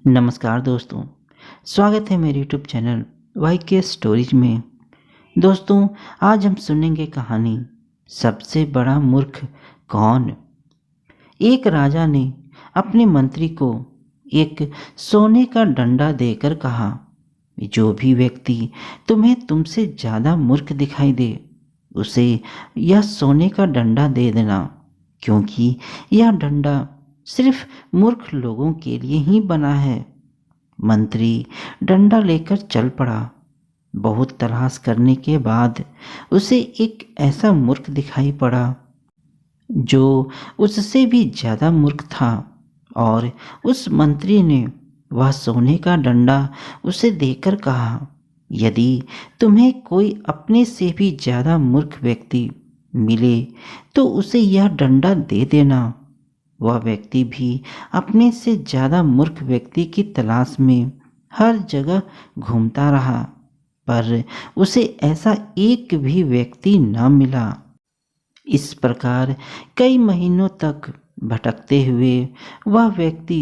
नमस्कार दोस्तों। स्वागत है मेरे यूट्यूब चैनल वाई के स्टोरीज में। दोस्तों, आज हम सुनेंगे कहानी सबसे बड़ा मूर्ख कौन। एक राजा ने अपने मंत्री को एक सोने का डंडा देकर कहा, जो भी व्यक्ति तुम्हें तुमसे ज़्यादा मूर्ख दिखाई दे उसे यह सोने का डंडा दे देना, क्योंकि यह डंडा सिर्फ मूर्ख लोगों के लिए ही बना है। मंत्री डंडा लेकर चल पड़ा। बहुत तलाश करने के बाद उसे एक ऐसा मूर्ख दिखाई पड़ा जो उससे भी ज़्यादा मूर्ख था, और उस मंत्री ने वह सोने का डंडा उसे देकर कहा, यदि तुम्हें कोई अपने से भी ज़्यादा मूर्ख व्यक्ति मिले तो उसे यह डंडा दे देना। वह व्यक्ति भी अपने से ज़्यादा मूर्ख व्यक्ति की तलाश में हर जगह घूमता रहा, पर उसे ऐसा एक भी व्यक्ति न मिला। इस प्रकार कई महीनों तक भटकते हुए वह व्यक्ति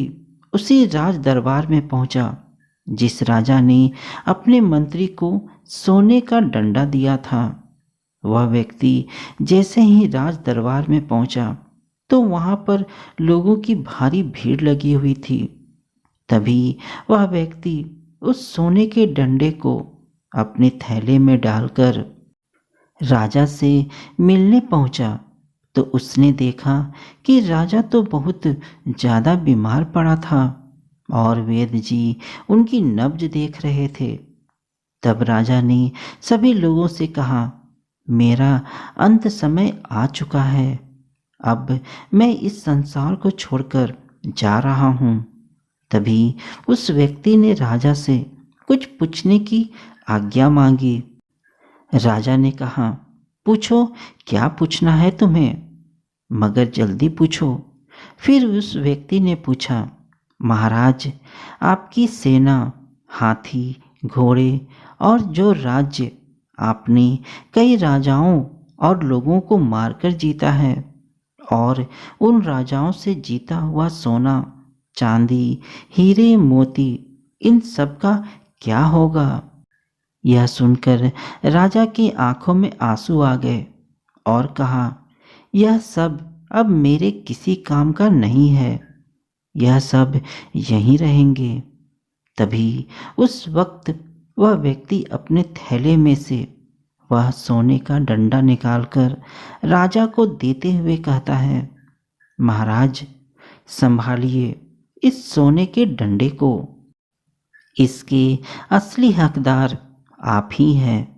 उसी राज दरबार में पहुंचा जिस राजा ने अपने मंत्री को सोने का डंडा दिया था। वह व्यक्ति जैसे ही राज दरबार में पहुंचा तो वहां पर लोगों की भारी भीड़ लगी हुई थी। तभी वह व्यक्ति उस सोने के डंडे को अपने थैले में डालकर राजा से मिलने पहुंचा, तो उसने देखा कि राजा तो बहुत ज़्यादा बीमार पड़ा था और वेद जी उनकी नब्ज देख रहे थे। तब राजा ने सभी लोगों से कहा, मेरा अंत समय आ चुका है, अब मैं इस संसार को छोड़कर जा रहा हूँ। तभी उस व्यक्ति ने राजा से कुछ पूछने की आज्ञा मांगी। राजा ने कहा, पूछो, क्या पूछना है तुम्हें, मगर जल्दी पूछो। फिर उस व्यक्ति ने पूछा, महाराज, आपकी सेना, हाथी, घोड़े और जो राज्य आपने कई राजाओं और लोगों को मारकर जीता है, और उन राजाओं से जीता हुआ सोना, चांदी, हीरे, मोती, इन सब का क्या होगा। यह सुनकर राजा की आंखों में आंसू आ गए और कहा, यह सब अब मेरे किसी काम का नहीं है, यह सब यहीं रहेंगे। तभी उस वक्त वह व्यक्ति अपने थैले में से वह सोने का डंडा निकालकर राजा को देते हुए कहता है, महाराज, संभालिए इस सोने के डंडे को, इसके असली हकदार आप ही हैं,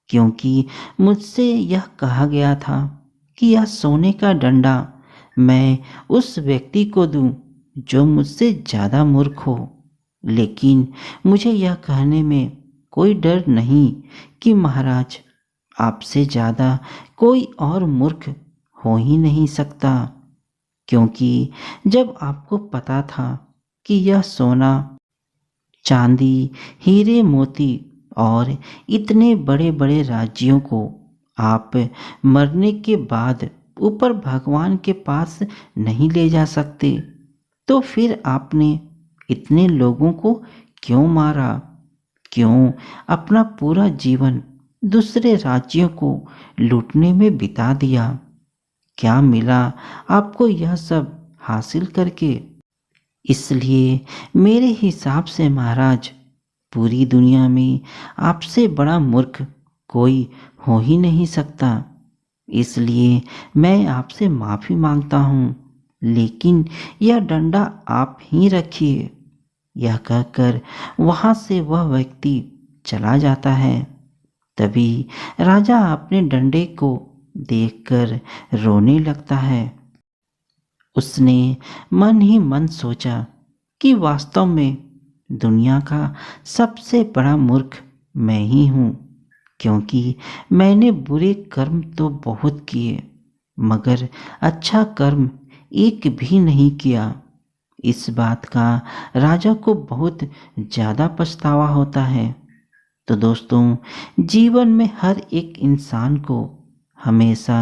क्योंकि मुझसे यह कहा गया था कि यह सोने का डंडा मैं उस व्यक्ति को दूं जो मुझसे ज़्यादा मूर्ख हो। लेकिन मुझे यह कहने में कोई डर नहीं कि महाराज, आपसे ज़्यादा कोई और मूर्ख हो ही नहीं सकता, क्योंकि जब आपको पता था कि यह सोना, चांदी, हीरे, मोती और इतने बड़े बड़े राज्यों को आप मरने के बाद ऊपर भगवान के पास नहीं ले जा सकते, तो फिर आपने इतने लोगों को क्यों मारा? क्यों अपना पूरा जीवन दूसरे राज्यों को लूटने में बिता दिया? क्या मिला आपको यह सब हासिल करके? इसलिए मेरे हिसाब से महाराज, पूरी दुनिया में आपसे बड़ा मूर्ख कोई हो ही नहीं सकता। इसलिए मैं आपसे माफ़ी मांगता हूँ, लेकिन यह डंडा आप ही रखिए। यह कहकर वहाँ से वह व्यक्ति चला जाता है। तभी राजा अपने डंडे को देखकर रोने लगता है। उसने मन ही मन सोचा कि वास्तव में दुनिया का सबसे बड़ा मूर्ख मैं ही हूँ, क्योंकि मैंने बुरे कर्म तो बहुत किए, मगर अच्छा कर्म एक भी नहीं किया। इस बात का राजा को बहुत ज़्यादा पछतावा होता है। तो दोस्तों, जीवन में हर एक इंसान को हमेशा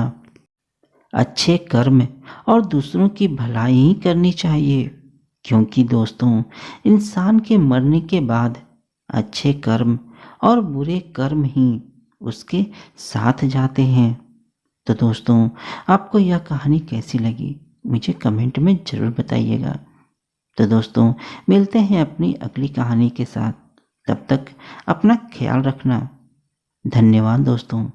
अच्छे कर्म और दूसरों की भलाई ही करनी चाहिए, क्योंकि दोस्तों, इंसान के मरने के बाद अच्छे कर्म और बुरे कर्म ही उसके साथ जाते हैं। तो दोस्तों, आपको यह कहानी कैसी लगी मुझे कमेंट में ज़रूर बताइएगा। तो दोस्तों, मिलते हैं अपनी अगली कहानी के साथ। तब तक अपना ख्याल रखना। धन्यवाद दोस्तों।